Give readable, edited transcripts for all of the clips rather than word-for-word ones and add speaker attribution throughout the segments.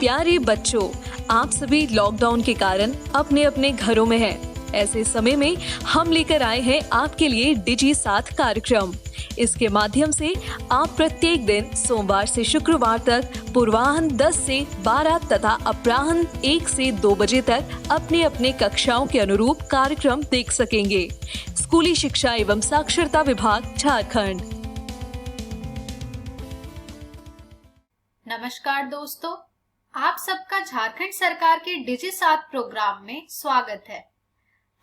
Speaker 1: प्यारे बच्चों, आप सभी लॉकडाउन के कारण अपने अपने घरों में हैं। ऐसे समय में हम लेकर आए हैं आपके लिए डिजी साथ कार्यक्रम। इसके माध्यम से आप प्रत्येक दिन सोमवार से शुक्रवार तक पूर्वाह्न 10 से 12 तथा अपराह्न 1 से 2 बजे तक अपने अपने कक्षाओं के अनुरूप कार्यक्रम देख सकेंगे। स्कूली शिक्षा एवं साक्षरता विभाग, झारखंड।
Speaker 2: नमस्कार दोस्तों, आप सबका झारखंड सरकार के डिजी साथ प्रोग्राम में स्वागत है।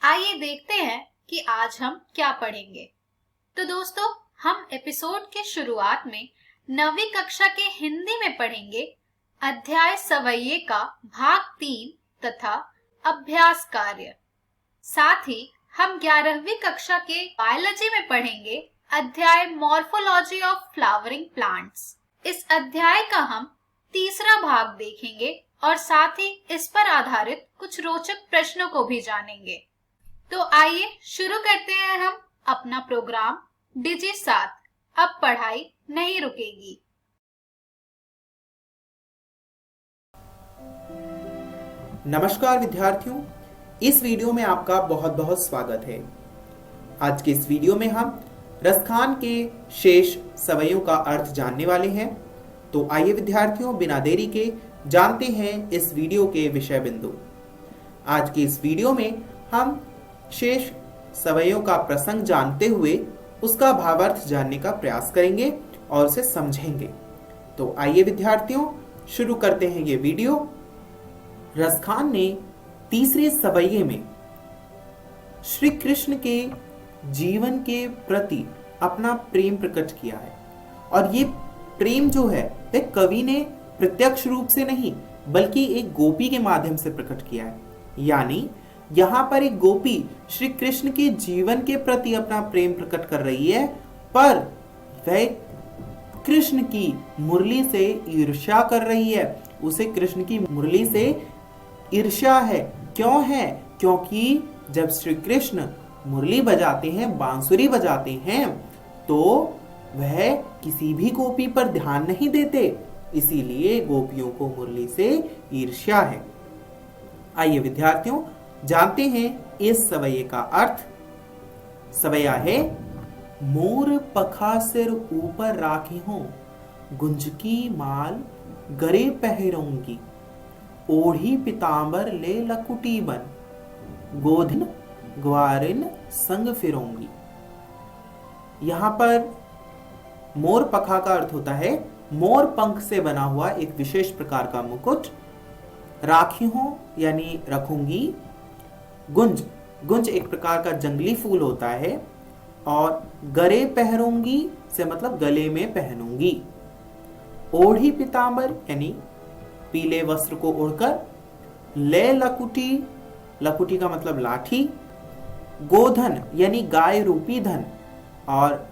Speaker 2: आइए देखते हैं कि आज हम क्या पढ़ेंगे। तो दोस्तों, हम एपिसोड के शुरुआत में 9वीं कक्षा के हिंदी में पढ़ेंगे अध्याय सवैये का भाग 3 तथा अभ्यास कार्य। साथ ही हम 11वीं कक्षा के बायोलॉजी में पढ़ेंगे अध्याय मॉर्फोलॉजी ऑफ फ्लावरिंग प्लांट्स। इस अध्याय का हम तीसरा भाग देखेंगे और साथ ही इस पर आधारित कुछ रोचक प्रश्नों को भी जानेंगे। तो आइए शुरू करते हैं हम अपना प्रोग्राम डिजी साथ। अब पढ़ाई नहीं रुकेगी।
Speaker 3: नमस्कार विद्यार्थियों, इस वीडियो में आपका बहुत बहुत स्वागत है। आज के इस वीडियो में हम रसखान के शेष सवैयों का अर्थ जानने वाले हैं। तो आइए विद्यार्थियों, बिना देरी के जानते हैं इस वीडियो के विषय बिंदु। आज के इस वीडियो में हम शेष सवैयों का प्रसंग जानते हुए उसका भावार्थ जानने का प्रयास करेंगे और उसे समझेंगे। तो आइए विद्यार्थियों, शुरू करते हैं ये वीडियो। रसखान ने तीसरे सवैये में श्री कृष्ण के जीवन के प्रति अपना प्रेम प्रकट किया है और ये प्रेम जो है वह कवि ने प्रत्यक्ष रूप से नहीं बल्कि एक गोपी के माध्यम से प्रकट किया है। यानी यहाँ पर एक गोपी श्री कृष्ण के जीवन के प्रति अपना प्रेम प्रकट कर रही है, पर वह कृष्ण की मुरली से ईर्ष्या कर रही है। उसे कृष्ण की मुरली से ईर्ष्या है। क्यों है? क्योंकि जब श्री कृष्ण मुरली बजाते हैं, बांसुरी बजाते हैं, तो वह किसी भी गोपी पर ध्यान नहीं देते, इसीलिए गोपियों को मुरली से ईर्ष्या है। आइए विद्यार्थियों, जानते हैं इस सवैये का अर्थ। सवैया है, मोर पखा सिर ऊपर राखी हूं, गुंजकी माल गरे पहरूंगी, ओढ़ी पितांबर ले लकुटी बन, गोधन ग्वारिन संग फिरूंगी। यहां पर मोर पखा का अर्थ होता है मोर पंख से बना हुआ एक विशेष प्रकार का मुकुट। राखी हूं यानी रखूंगी। गुंज, गुंज एक प्रकार का जंगली फूल होता है। और गरे पहरूंगी से मतलब गले में पहनूंगी। ओढ़ी पीतांबर यानी पीले वस्त्र को ओढ़कर। ले लकुटी, लकुटी का मतलब लाठी। गोधन यानी गाय रूपी धन। और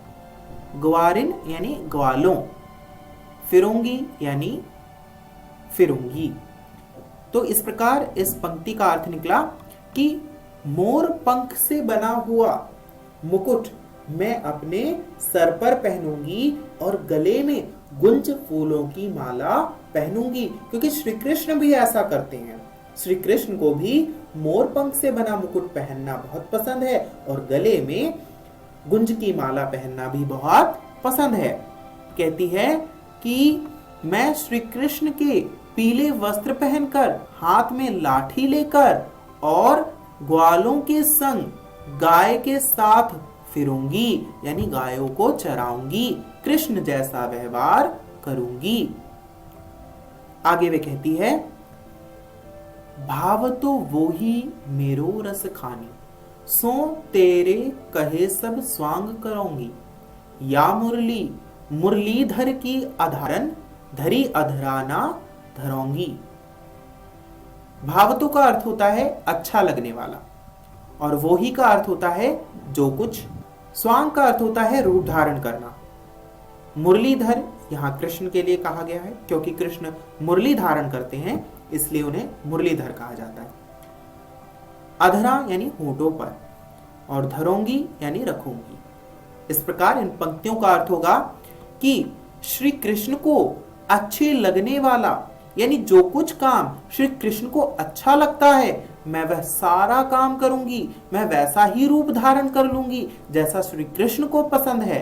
Speaker 3: ग्वारिन यानी ग्वालों। फिरूंगी यानी फिरूंगी। तो इस प्रकार इस पंक्ति का अर्थ निकला कि मोर पंख से बना हुआ मुकुट मैं अपने सर पर पहनूंगी और गले में गुंज फूलों की माला पहनूंगी, क्योंकि श्री कृष्ण भी ऐसा करते हैं। श्री कृष्ण को भी मोर पंख से बना मुकुट पहनना बहुत पसंद है और गले में गुंज की माला पहनना भी बहुत पसंद है। कहती है कि मैं श्री कृष्ण के पीले वस्त्र पहनकर, हाथ में लाठी लेकर और ग्वालों के संग गाय के साथ फिरूंगी, यानी गायों को चराऊंगी, कृष्ण जैसा व्यवहार करूंगी। आगे वे कहती है, भाव तो वो ही मेरो रस खानी, सो तेरे कहे सब स्वांग करूंगी, या मुरली मुरलीधर की अधारन, धरी अधराना धरोंगी। भावतों का अर्थ होता है अच्छा लगने वाला, और वो ही का अर्थ होता है जो कुछ। स्वांग का अर्थ होता है रूप धारण करना। मुरलीधर यहाँ कृष्ण के लिए कहा गया है, क्योंकि कृष्ण मुरली धारण करते हैं, इसलिए उन्हें मुरलीधर कहा जाता है। अधरा यानी होठों पर, और धरोंगी यानी रखूंगी। इस प्रकार इन पंक्तियों का अर्थ होगा कि श्री कृष्ण को अच्छे लगने वाला यानी जो कुछ काम श्री कृष्ण को अच्छा लगता है मैं वह सारा काम करूंगी, मैं वैसा ही रूप धारण कर लूंगी जैसा श्री कृष्ण को पसंद है,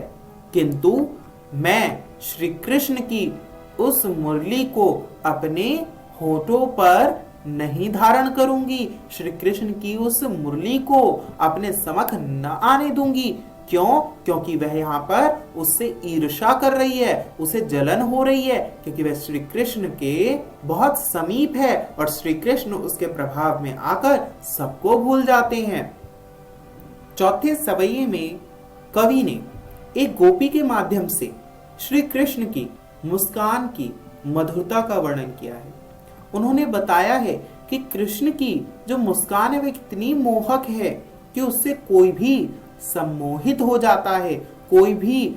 Speaker 3: किंतु मैं श्री कृष्ण की उस मुरली को अपने होठों पर नहीं धारण करूंगी, श्री कृष्ण की उस मुरली को अपने समक्ष न आने दूंगी। क्यों? क्योंकि वह यहाँ पर उससे ईर्ष्या कर रही है, उसे जलन हो रही है, क्योंकि वह श्री कृष्ण के बहुत समीप है और श्री कृष्ण उसके प्रभाव में आकर सबको भूल जाते हैं। चौथे सवैये में कवि ने एक गोपी के माध्यम से श्री कृष्ण की मुस्कान की मधुरता का वर्णन किया है। उन्होंने बताया है कि कृष्ण की जो मुस्कान है वह कितनी मोहक है कि उससे कोई भी सम्मोहित हो जाता है, कोई भी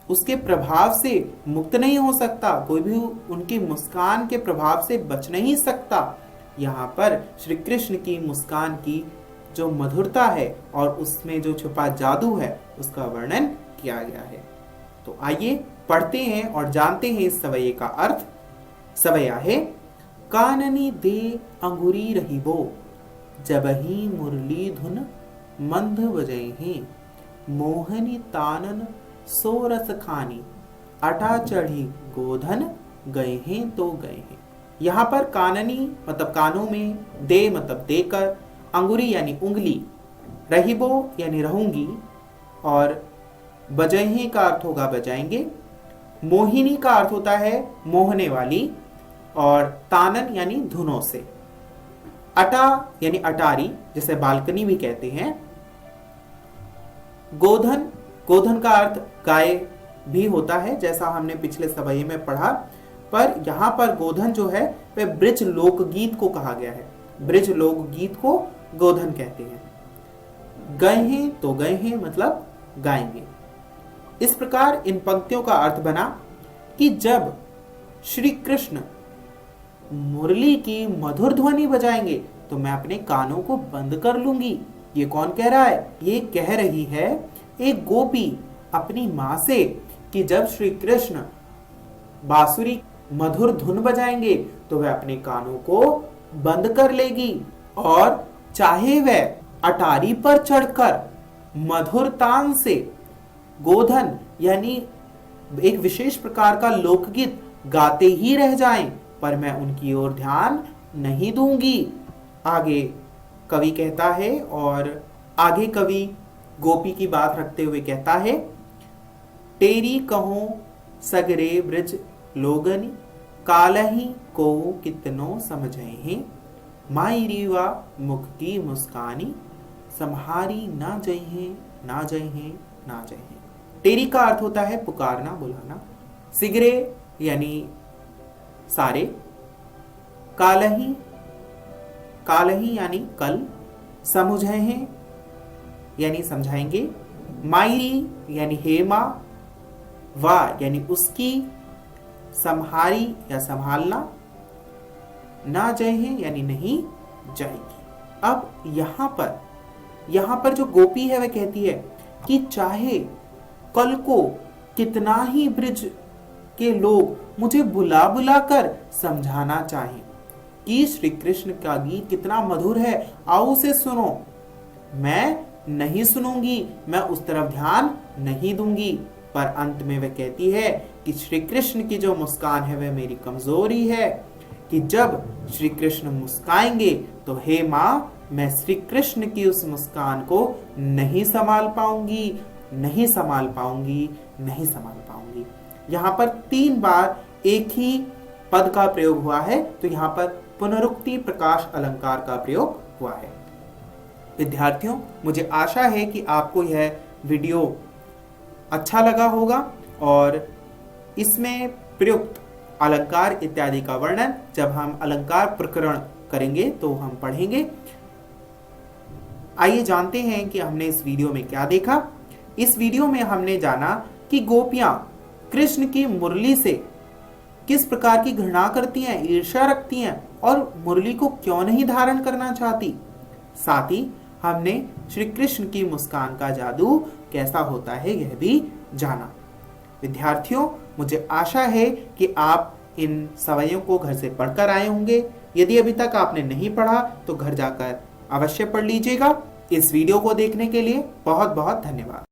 Speaker 3: उसके प्रभाव से मुक्त नहीं हो सकता, कोई भी उनकी मुस्कान के प्रभाव से बच नहीं सकता। यहाँ पर श्री कृष्ण की मुस्कान की जो मधुरता है और उसमें जो छुपा जादू है उसका वर्णन किया गया है। तो आइए पढ़ते हैं और जानते हैं इस सवैये का अर्थ। सवैया है, काननी दे अंगुरी रहीबो, जबही मुरली धुन मंद बजहि, मोहनी तानन सोरस खानी, अटा चढ़ी गोधन गए हैं तो गए हैं। यहाँ पर काननी मतलब कानों में, दे मतलब देकर, अंगुरी यानी उंगली, रहीबो यानी रहूंगी और बजहे का अर्थ होगा बजाएंगे, मोहिनी का अर्थ होता है मोहने वाली और तानन यानी धुनों से, अटा यानी अटारी जिसे बालकनी भी कहते हैं, गोधन, गोधन का अर्थ गाय भी होता है जैसा हमने पिछले सवैये में पढ़ा, पर यहाँ पर गोधन जो है वह ब्रज लोकगीत को कहा गया है। ब्रज लोकगीत को गोधन कहते हैं। गए हैं तो गए हैं मतलब गाएंगे। इस प्रकार इन पंक्तियों का अर्थ बना कि जब श्री कृष्ण मुरली की मधुर ध्वनि बजाएंगे तो मैं अपने कानों को बंद कर लूंगी। ये कौन कह रहा है? ये कह रही है एक गोपी अपनी मां से कि जब श्री कृष्ण बांसुरी मधुर धुन बजाएंगे तो वह अपने कानों को बंद कर लेगी और चाहे वह अटारी पर चढ़कर मधुर तान से गोधन यानी एक विशेष प्रकार का लोकगीत गाते ही रह जाएं, पर मैं उनकी ओर ध्यान नहीं दूंगी। आगे कवि कहता है और आगे कवि गोपी की बात रखते हुए कहता है, तेरी कहो सगरे ब्रज लोगनी, कालही को कितनो समझे हैं, माई रीवा मुख की मुस्कानी, सम्हारी ना जहे ना जहे ना जहे। तेरी का अर्थ होता है पुकारना, बुलाना, सिगरे यानी सारे, कालही, कालही यानी कल, समझे हैं यानी समझाएंगे, मायरी यानी हेमा, वा यानी उसकी, संहारी या संभालना, ना जहे यानी नहीं जाएगी। अब यहां पर जो गोपी है वह कहती है कि चाहे कल को कितना ही ब्रज के लोग मुझे बुला बुला कर समझाना चाहें कि श्री कृष्ण का गीत कितना मधुर है, आओ उसे सुनो, मैं नहीं सुनूंगी, मैं उस तरफ ध्यान नहीं दूंगी। पर अंत में वह कहती है कि श्री कृष्ण की जो मुस्कान है वह मेरी कमजोरी है, कि जब श्री कृष्ण मुस्काएंगे तो हे माँ, मैं श्री कृष्ण की उस मुस्कान को नहीं संभाल पाऊंगी, नहीं संभाल पाऊंगी, नहीं संभाल पाऊंगी। यहाँ पर 3 बार एक ही पद का प्रयोग हुआ है, तो यहाँ पर पुनरुक्ति प्रकाश अलंकार का प्रयोग हुआ है। विद्यार्थियों, मुझे आशा है कि आपको यह वीडियो अच्छा लगा होगा और इसमें प्रयुक्त अलंकार इत्यादि का वर्णन जब हम अलंकार प्रकरण करेंगे तो हम पढ़ेंगे। आइए जानते हैं कि हमने इस वीडियो में क्या देखा। इस वीडियो में हमने जाना कि गोपियां कृष्ण की मुरली से किस प्रकार की घृणा करती हैं, ईर्ष्या रखती हैं और मुरली को क्यों नहीं धारण करना चाहती। साथ ही हमने श्री कृष्ण की मुस्कान का जादू कैसा होता है यह भी जाना। विद्यार्थियों, मुझे आशा है कि आप इन सवैयों को घर से पढ़कर आए होंगे। यदि अभी तक आपने नहीं पढ़ा तो घर जाकर अवश्य पढ़ लीजिएगा। इस वीडियो को देखने के लिए बहुत बहुत धन्यवाद।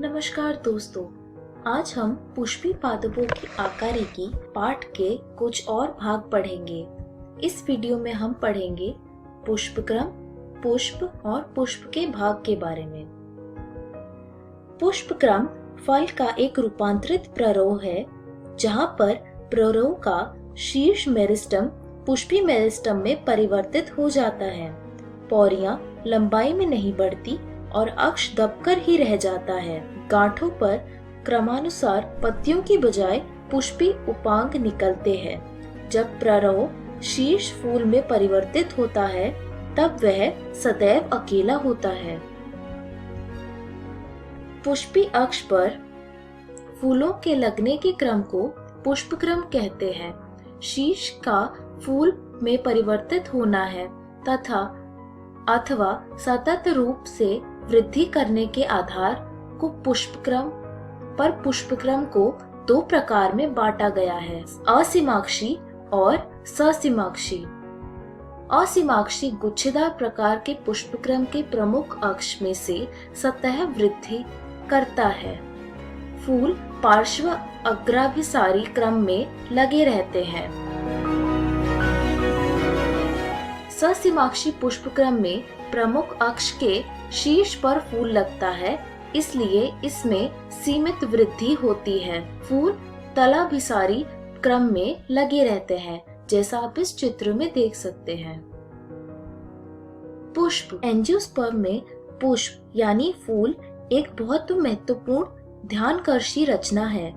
Speaker 4: नमस्कार दोस्तों, आज हम पुष्पी पादपों की आकारिकी पाठ के कुछ और भाग पढ़ेंगे। इस वीडियो में हम पढ़ेंगे पुष्पक्रम, पुष्प और पुष्प के भाग के बारे में। पुष्पक्रम फल का एक रूपांतरित प्ररोह है, जहाँ पर प्ररोह का शीर्ष मेरिस्टम पुष्पी मेरिस्टम में परिवर्तित हो जाता है। पौड़ियाँ लंबाई में नहीं बढ़ती और अक्ष दबकर ही रह जाता है। गांठों पर क्रमानुसार पत्तियों की बजाय पुष्पी उपांग निकलते हैं। जब प्ररोह शीर्ष फूल में परिवर्तित होता है तब वह सदैव अकेला होता है। पुष्पी अक्ष पर फूलों के लगने के क्रम को पुष्पक्रम कहते हैं। शीर्ष का फूल में परिवर्तित होना है तथा अथवा सतत रूप से वृद्धि करने के आधार को पुष्पक्रम पर पुष्पक्रम को दो प्रकार में बांटा गया है, असीमाक्षी और ससीमाक्षी। असीमाक्षी गुच्छेदार प्रकार के पुष्पक्रम के प्रमुख अक्ष में से सतह वृद्धि करता है। फूल पार्श्व अग्राभिसारी क्रम में लगे रहते हैं। ससीमाक्षी पुष्पक्रम में प्रमुख अक्ष के शीर्ष पर फूल लगता है, इसलिए इसमें सीमित वृद्धि होती है। फूल तलाभिसारी क्रम में लगे रहते हैं, जैसा आप इस चित्र में देख सकते हैं। पुष्प एंजियोस्पर्म में पुष्प यानी फूल एक बहुत महत्वपूर्ण ध्यानकर्षी रचना है।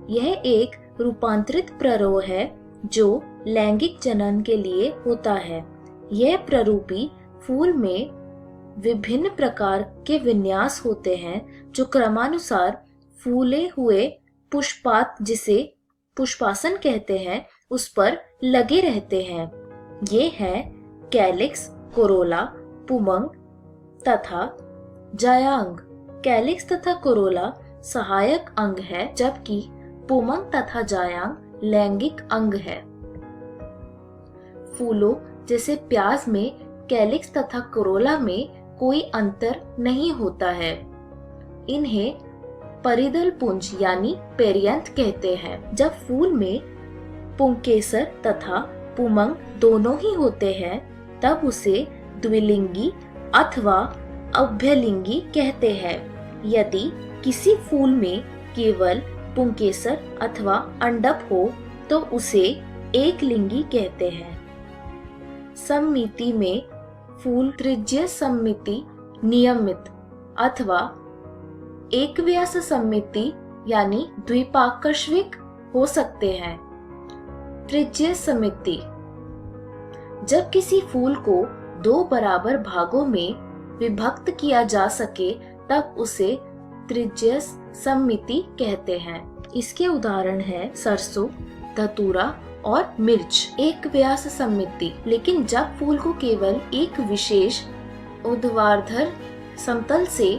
Speaker 4: यह एक रूपांतरित प्ररोह है जो लैंगिक जनन के लिए होता है। यह प्ररूपी फूल में विभिन्न प्रकार के विन्यास होते हैं जो क्रमानुसार फूले हुए पुष्पात, जिसे पुष्पासन कहते हैं, उस पर लगे रहते हैं। ये हैं कैलिक्स, कोरोला, पुमंग तथा जायांग। कैलिक्स तथा कोरोला सहायक अंग है, जबकि पुमंग तथा जायांग लैंगिक अंग है। फूलों जैसे प्याज में कैलिक्स तथा कोरोला में कोई अंतर नहीं होता है। इन्हें परिदल पुंज यानी पेरियंथ कहते हैं। जब फूल में पुंकेसर तथा पुमंग दोनों ही होते हैं तब उसे द्विलिंगी अथवा अभ्यलिंगी कहते हैं। यदि किसी फूल में केवल पुंकेसर अथवा अंडप हो तो उसे एक लिंगी कहते हैं। सममिति में फूल त्रिज्य सममिति, नियमित अथवा एक व्यास सममिति यानी द्विपार्श्विक हो सकते हैं। त्रिज्य सममिति, जब किसी फूल को दो बराबर भागों में विभक्त किया जा सके तब उसे त्रिज्य सममिति कहते हैं। इसके उदाहरण है सरसों, धतूरा और मिर्च। एक व्यास सममिति, लेकिन जब फूल को केवल एक विशेष ऊर्ध्वाधर समतल से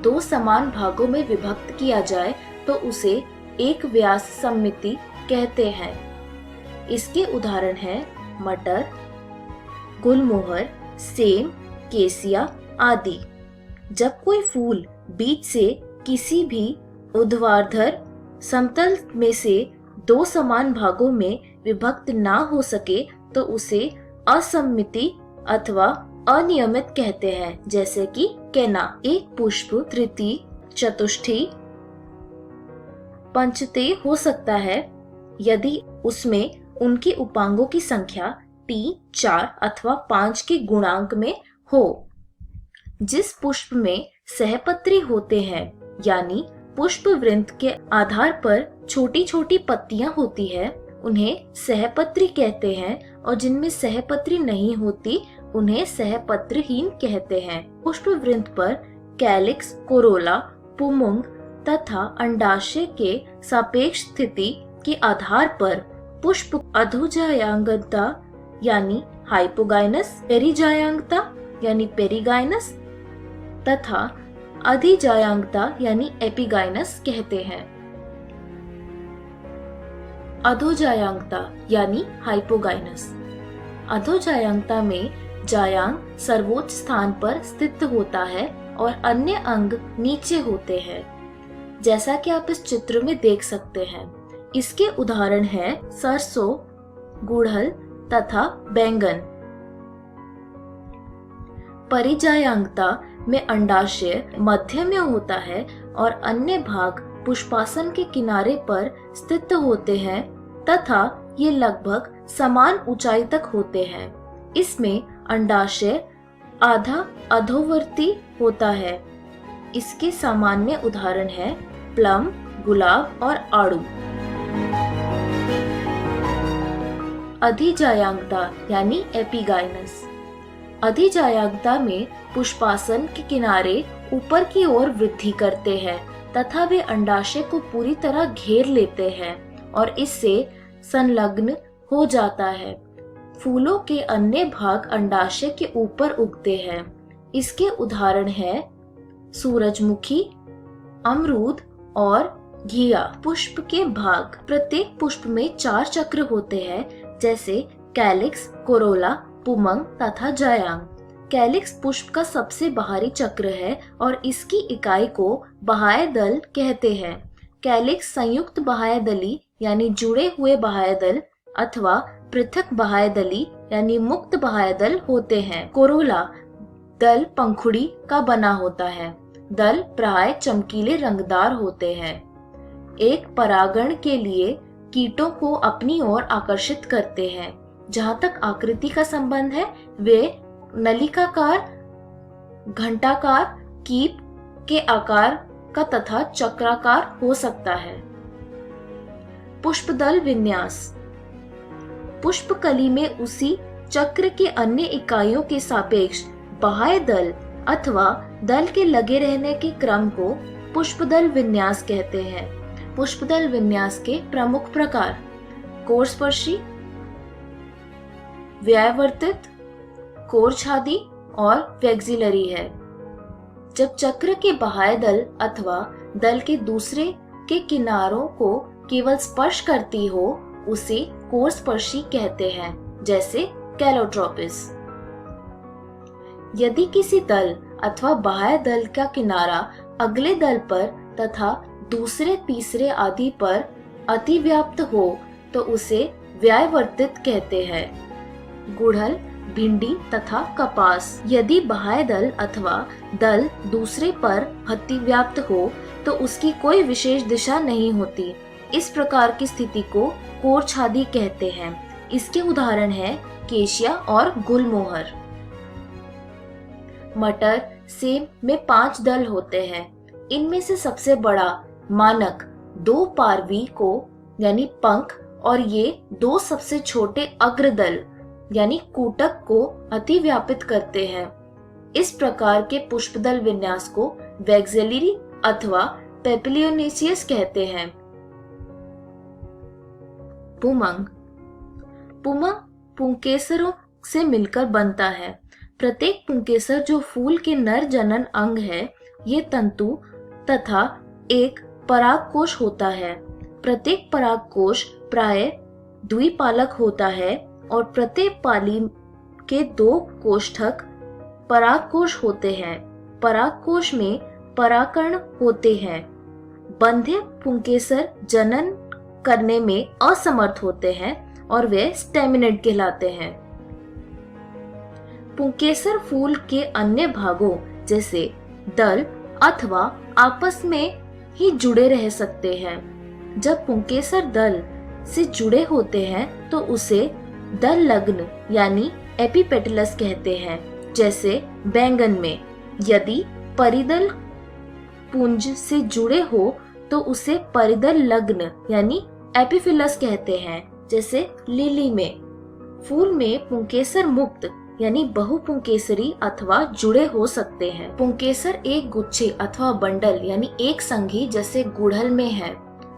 Speaker 4: दो समान भागों में विभक्त किया जाए तो उसे एक व्यास सममिति कहते हैं। इसके उदाहरण है मटर, गुलमोहर, सेम, केसिया आदि। जब कोई फूल बीच से किसी भी ऊर्ध्वाधर समतल में से दो समान भागों में विभक्त ना हो सके तो उसे असममिति अथवा अनियमित कहते हैं, जैसे कि केना। एक पुष्प तृतीय, चतुष्टयी, पंचते हो सकता है यदि उसमें उनके उपांगों की संख्या 3, 4 अथवा 5 के गुणांक में हो। जिस पुष्प में सहपत्री होते हैं यानी पुष्प वृंत के आधार पर छोटी छोटी पत्तियां होती है उन्हें सहपत्री कहते हैं, और जिनमें सहपत्री नहीं होती उन्हें सहपत्रहीन कहते हैं। पुष्प वृंत पर कैलिक्स, कोरोला, पुमुंग तथा अंडाशय के सापेक्ष स्थिति के आधार पर पुष्प अधोजायांगता यानी हाइपोगाइनस, पेरिजायांगता यानी पेरिगाइनस तथा अधिजायांगता यानी एपिगाइनस कहते हैं। अधोजायांगता यानी हाइपोगाइनस। अधोजायांगता में जायांग सर्वोच्च स्थान पर स्थित होता है और अन्य अंग नीचे होते हैं, जैसा कि आप इस चित्र में देख सकते हैं। इसके उदाहरण है सरसों, गुड़हल तथा बैंगन। परिजायांगता में अंडाशय मध्य में होता है और अन्य भाग पुष्पासन के किनारे पर स्थित होते हैं तथा ये लगभग समान ऊंचाई तक होते हैं। इसमें अंडाशय आधा अधोवर्ती होता है। इसके सामान्य उदाहरण है प्लम, गुलाब और आड़ू। अधिजायांगता यानी एपिगाइनस। अधिजायांगता में पुष्पासन के किनारे ऊपर की ओर वृद्धि करते हैं तथा वे अंडाशय को पूरी तरह घेर लेते हैं और इससे संलग्न हो जाता है। फूलों के अन्य भाग अंडाशय के ऊपर उगते हैं। इसके उदाहरण है सूरजमुखी, अमरूद और घिया। पुष्प के भाग। प्रत्येक पुष्प में 4 चक्र होते हैं, जैसे कैलिक्स, कोरोला, पुमंग तथा जायांग। कैलिक्स पुष्प का सबसे बाहरी चक्र है और इसकी इकाई को बाह्यदल कहते हैं। कैलिक्स संयुक्त बाह्यदली यानी जुड़े हुए बाह्यदल अथवा पृथक बाह्यदली यानी मुक्त बाह्यदल होते हैं। कोरोला दल पंखुड़ी का बना होता है। दल प्राय चमकीले रंगदार होते हैं। एक परागण के लिए कीटों को अपनी ओर आकर्षित करते हैं। जहाँ तक आकृति का संबंध है वे नलिकाकार, घंटाकार, कीप के आकार का तथा चक्राकार हो सकता है। पुष्पदल विन्यास। पुष्पकली में उसी चक्र के अन्य इकाइयों के सापेक्ष बाह्य दल अथवा दल के लगे रहने के क्रम को पुष्पदल विन्यास कहते हैं। पुष्पदल विन्यास के प्रमुख प्रकार कोरस्पर्शी, व्यावर्तित, कोरछादी और वैक्सिलरी है। जब चक्र के बाह्य दल अथवा दल के दूसरे के किनारों को केवल स्पर्श करती हो उसे कोरस्पर्शी कहते हैं, जैसे कैलोट्रोपिस। यदि किसी दल अथवा बाह्य दल का किनारा अगले दल पर तथा दूसरे तीसरे आदि पर अतिव्याप्त हो तो उसे व्यायवर्तित कहते हैं। गुड़हल, भिंडी तथा कपास। यदि बाह्य दल अथवा दल दूसरे पर अतिव्याप्त हो तो उसकी कोई विशेष दिशा नहीं होती। इस प्रकार की स्थिति को कोरछादी कहते हैं। इसके उदाहरण है केशिया और गुलमोहर। मटर, सेब में 5 दल होते हैं। इनमें से सबसे बड़ा मानक 2 पार्वी को यानी पंख और ये 2 सबसे छोटे अग्रदल यानी कूटक को अतिव्यापित करते हैं। इस प्रकार के पुष्पदल विन्यास को वैक्सेलरी अथवा पेपिलियोनेसियस कहते हैं। पुमंग। पुमंग पुंकेसरों से मिलकर बनता है। प्रत्येक पुंकेसर जो फूल के नर जनन अंग है, ये तंतु तथा एक परागकोश होता है। प्रत्येक परागकोश प्राय द्विपालक होता है और प्रत्येक पाली के 2 कोष्ठक परागकोश होते हैं। परागकोश में पराकर्ण होते हैं। बंध्य पुंकेसर जनन करने में असमर्थ होते हैं और वे स्टेमिनेट कहलाते हैं। पुंकेसर फूल के अन्य भागों जैसे दल अथवा आपस में ही जुड़े रह सकते हैं। जब पुंकेसर दल से जुड़े होते हैं तो उसे दल लग्न यानी एपिपेटलस कहते हैं। जैसे बैंगन में यदि परिदल पुंज से जुड़े हो तो उसे परिदल लग्न यानी एपिफिलस कहते हैं। जैसे लिली में। फूल में पुंकेसर मुक्त यानी बहुपुंकेसरी अथवा जुड़े हो सकते हैं। पुंकेसर एक गुच्छे अथवा बंडल यानी एक संघी जैसे गुड़हल में है,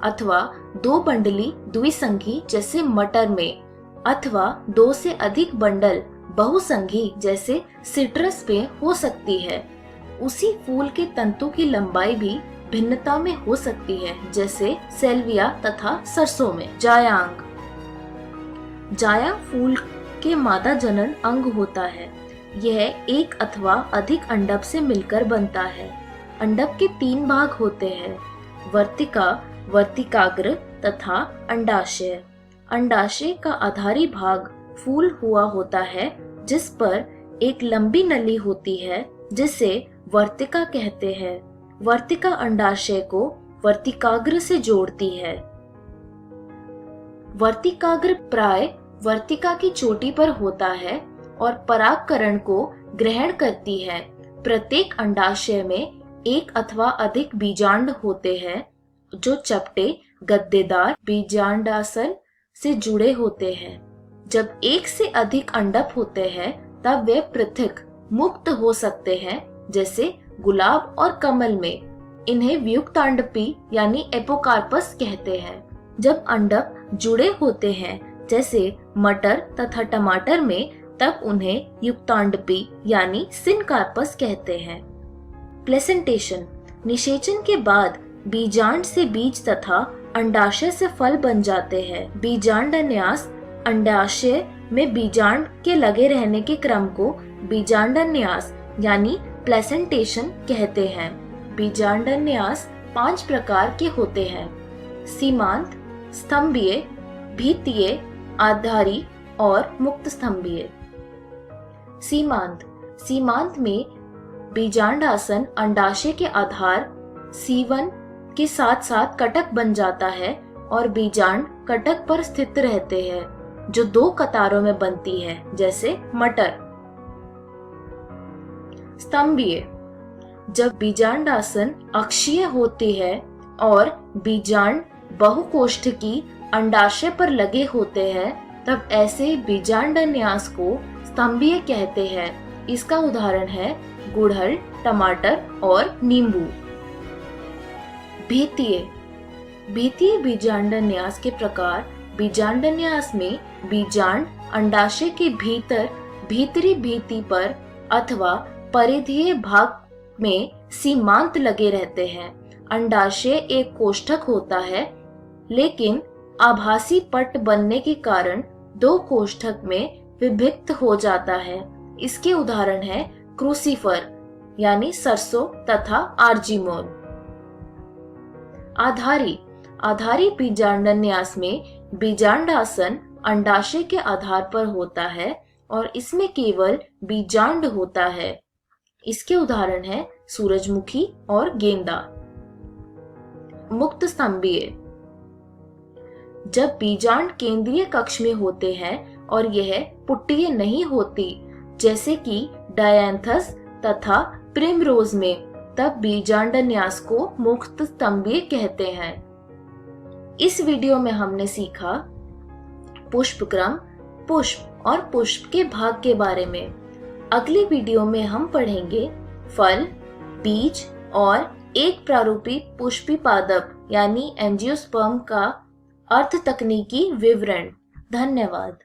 Speaker 4: अथवा 2 बंडली द्विसंघी जैसे मटर में, अथवा 2 से अधिक बंडल बहुसंघी जैसे सिट्रस में हो सकती है। उसी फूल के तंतु की लंबाई भी भिन्नता में हो सकती है, जैसे सेल्विया तथा सरसों में। जायांग। जाया फूल के मादा जनन अंग होता है। यह एक अथवा अधिक अंडक से मिलकर बनता है। अंडक के 3 भाग होते हैं, वर्तिका, वर्तिकाग्र तथा अंडाशय। अंडाशय का आधारी भाग फूल हुआ होता है जिस पर एक लंबी नली होती है जिसे वर्तिका कहते हैं। वर्तिका अंडाशय को वर्तिकाग्र से जोड़ती है। वर्तिकाग्र प्राय वर्तिका की चोटी पर होता है और परागकरण को ग्रहण करती है। प्रत्येक अंडाशय में एक अथवा अधिक बीजांड होते हैं जो चपटे गद्देदार बीजांडासन से जुड़े होते हैं। जब एक से अधिक अंडक होते हैं तब वे पृथक मुक्त हो सकते हैं, जैसे गुलाब और कमल में। इन्हें व्युक्तांडपी यानी एपोकार्पस कहते हैं। जब अंडक जुड़े होते हैं जैसे मटर तथा टमाटर में, तब उन्हें युक्तांडपी यानी सिनकार्पस कहते हैं। प्लेसेंटेशन। निषेचन के बाद बीजांड से बीज तथा अंडाशय से फल बन जाते हैं। बीजांडन्यास अंडाशय में बीजांड के लगे रहने के क्रम को बीजांडन्यास यानी प्लेसेंटेशन कहते हैं। बीजांडन्यास 5 प्रकार के होते हैं, सीमांत, स्तंभीय, भीतीय, आधारी और मुक्त स्तंभीय। सीमांत। सीमांत में बीजांडासन अंडाशय के आधार C1 के साथ साथ कटक बन जाता है और बीजांड कटक पर स्थित रहते हैं जो 2 कतारों में बनती है, जैसे मटर। स्तंभीय। जब बीजांडासन अक्षीय होती है और बीजांड बहुकोष्ठकी अंडाशय पर लगे होते हैं, तब ऐसे बीजांडन्यास को स्तंभीय कहते हैं। इसका उदाहरण है गुड़हल, टमाटर और नींबू। भीतीय। भीतीय बीजांडन्यास के प्रकार बीजांडन्यास में बीजांड अंडाशय के भीतर भीतरी भीति पर अथवा परिधीय भाग में सीमांत लगे रहते हैं। अंडाशय एक कोष्ठक होता है, लेकिन आभासी पट बनने के कारण 2 कोष्ठक में विभक्त हो जाता है। इसके उदाहरण है क्रूसीफर यानी सरसों तथा आर्जिमोन। आधारी बीजांडन्यास में बीजांडासन अंडाशय के आधार पर होता है और इसमें केवल बीजांड होता है। इसके उदाहरण हैं सूरजमुखी और गेंदा। मुक्त स्तंभीय, जब बीजांड केंद्रीय कक्ष में होते हैं और यह पुट्टीय नहीं होती, जैसे कि डायंथस तथा प्रिमरोज में, तब बीजांडन्यास को मुक्त स्तंभीय कहते हैं। इस वीडियो में हमने सीखा पुष्पक्रम, पुष्प और पुष्प के भाग के बारे में। अगली वीडियो में हम पढ़ेंगे फल, बीज और एक प्रारूपी पुष्पी पादप यानी एंजियोस्पर्म का अर्थ तकनीकी विवरण। धन्यवाद।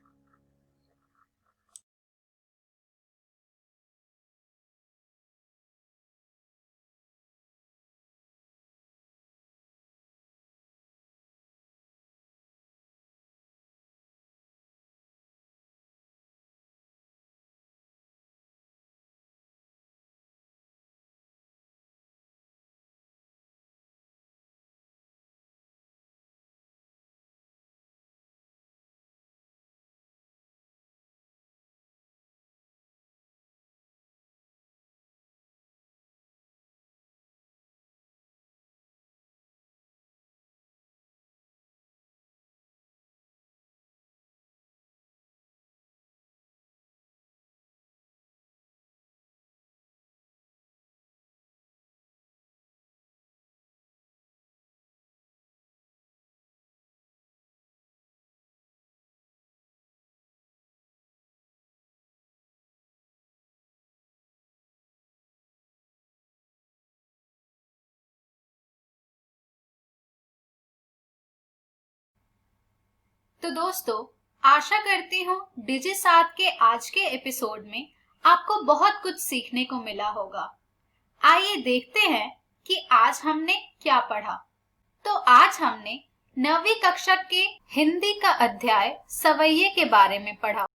Speaker 2: तो दोस्तों, आशा करती हूँ डिजिसात के आज के एपिसोड में आपको बहुत कुछ सीखने को मिला होगा। आइए देखते हैं कि आज हमने क्या पढ़ा। तो आज हमने 9वीं कक्षा के हिंदी का अध्याय सवैये के बारे में पढ़ा।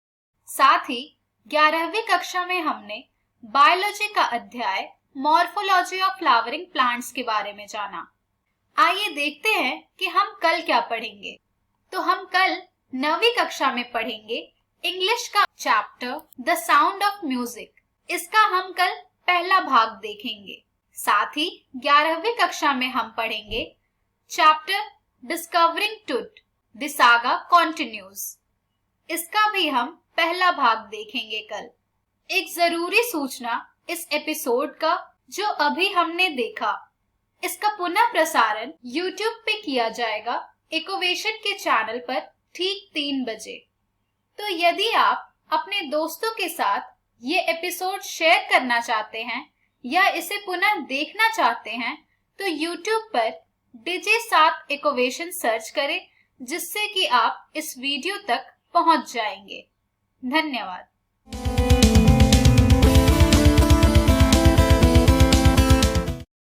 Speaker 2: साथ ही 11वीं कक्षा में हमने बायोलॉजी का अध्याय मॉर्फोलॉजी ऑफ फ्लावरिंग प्लांट्स के बारे में जाना। आइए देखते हैं कि हम कल क्या पढ़ेंगे। तो हम कल 9वीं कक्षा में पढ़ेंगे इंग्लिश का chapter the sound of music. इसका हम कल पहला भाग देखेंगे। साथ ही 11वीं कक्षा में हम पढ़ेंगे चैप्टर डिस्कवरिंग टूट द सागा कंटिन्यूज। इसका भी हम पहला भाग देखेंगे कल। एक जरूरी सूचना इस एपिसोड का, जो अभी हमने देखा, इसका पुनः प्रसारण YouTube पे किया जाएगा इकोवेशन के चैनल पर ठीक 3 बजे। तो यदि आप अपने दोस्तों के साथ ये एपिसोड शेयर करना चाहते हैं या इसे पुनः देखना चाहते हैं, तो YouTube पर डिजिसात इकोवेशन सर्च करें, जिससे कि आप इस वीडियो तक पहुंच जाएंगे। धन्यवाद।